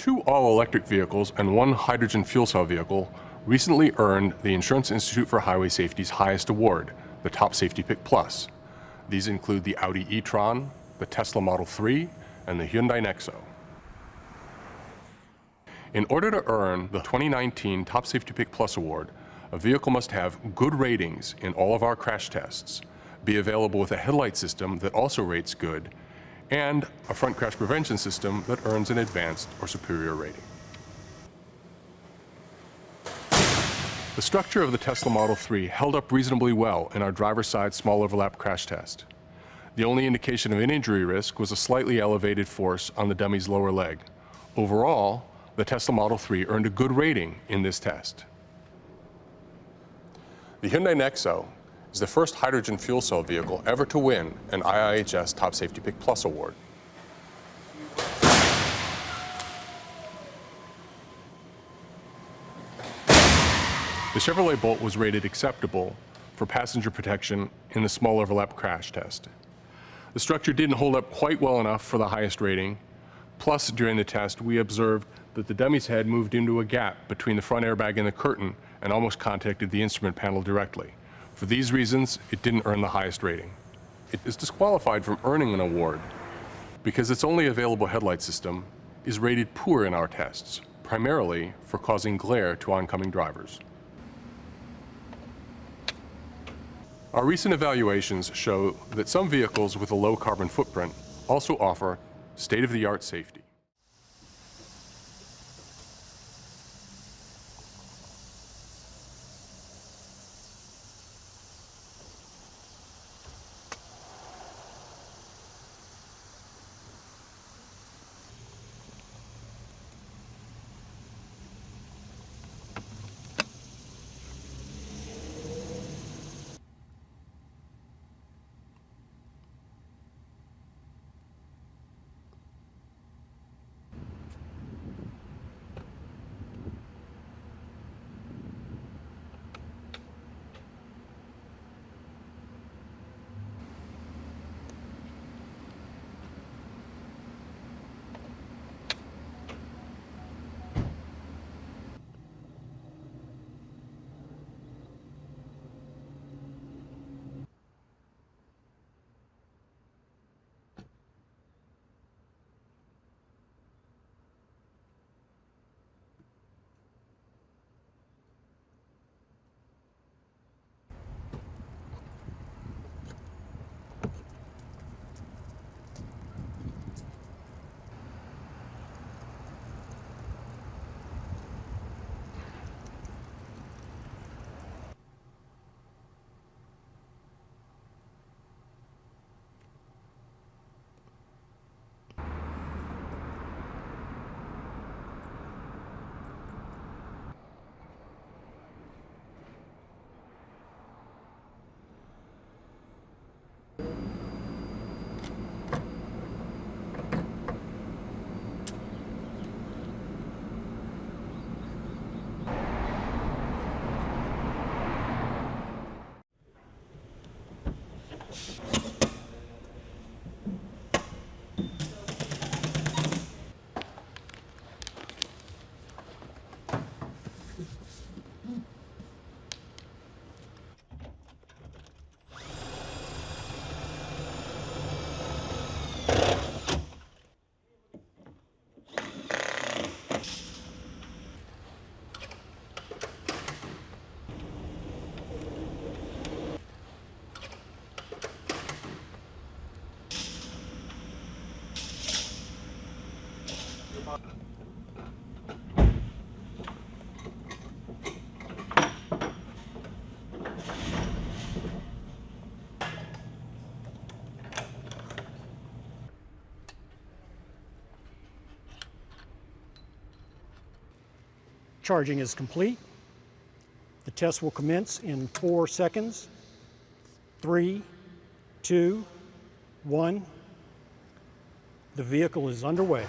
2 all-electric vehicles and 1 hydrogen fuel cell vehicle recently earned the Insurance Institute for Highway Safety's highest award, the Top Safety Pick Plus. These include the Audi e-tron, the Tesla Model 3, and the Hyundai Nexo. In order to earn the 2019 Top Safety Pick Plus award, a vehicle must have good ratings in all of our crash tests, be available with a headlight system that also rates good, and a front crash prevention system that earns an advanced or superior rating. The structure of the Tesla Model 3 held up reasonably well in our driver's side small overlap crash test. The only indication of an injury risk was a slightly elevated force on the dummy's lower leg. Overall, the Tesla Model 3 earned a good rating in this test. The Hyundai Nexo is the first hydrogen fuel cell vehicle ever to win an IIHS Top Safety Pick Plus award. The Chevrolet Bolt was rated acceptable for passenger protection in the small overlap crash test. The structure didn't hold up quite well enough for the highest rating. Plus, during the test, we observed that the dummy's head moved into a gap between the front airbag and the curtain and almost contacted the instrument panel directly. For these reasons, it didn't earn the highest rating. It is disqualified from earning an award because its only available headlight system is rated poor in our tests, primarily for causing glare to oncoming drivers. Our recent evaluations show that some vehicles with a low carbon footprint also offer state-of-the-art safety. Charging is complete. The test will commence in 4 seconds. 3, 2, 1. The vehicle is underway.